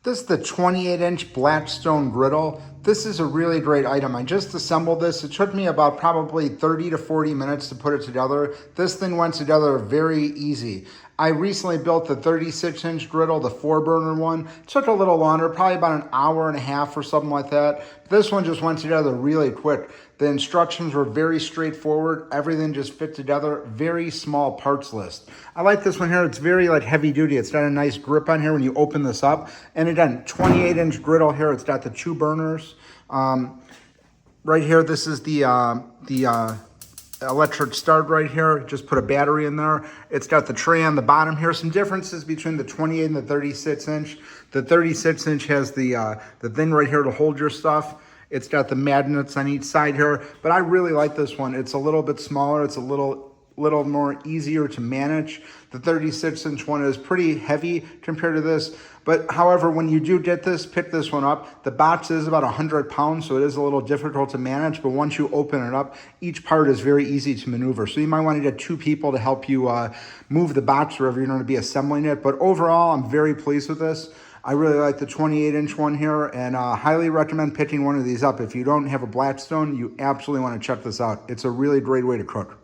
This is the 28-inch Blackstone Griddle. This is a really great item. I just assembled this. It took me about probably 30 to 40 minutes to put it together. This thing went together very easy. I recently built the 36-inch griddle, the 4-burner one. It took a little longer, probably about an hour and a half or something like that. This one just went together really quick. The instructions were very straightforward. Everything just fit together. Very small parts list. I like this one here. It's very heavy duty. It's got a nice grip on here when you open this up. And again, 28-inch griddle here. It's got the 2 burners. Right here, this is the electric start right here. Just put a battery in there. It's got the tray on the bottom here. Some differences between the 28 and the 36-inch. The 36-inch has the thing right here to hold your stuff. It's got the magnets on each side here, but I really like this one. It's a little bit smaller. It's a little more easier to manage. The 36-inch one is pretty heavy compared to this, but however, when you do get this, pick this one up. The box is about 100 pounds, so it is a little difficult to manage, but once you open it up, each part is very easy to maneuver. So you might want to get 2 people to help you move the box wherever you're going to be assembling it, but overall, I'm very pleased with this. I really like the 28-inch one here, and highly recommend picking one of these up. If you don't have a Blackstone, you absolutely want to check this out. It's a really great way to cook.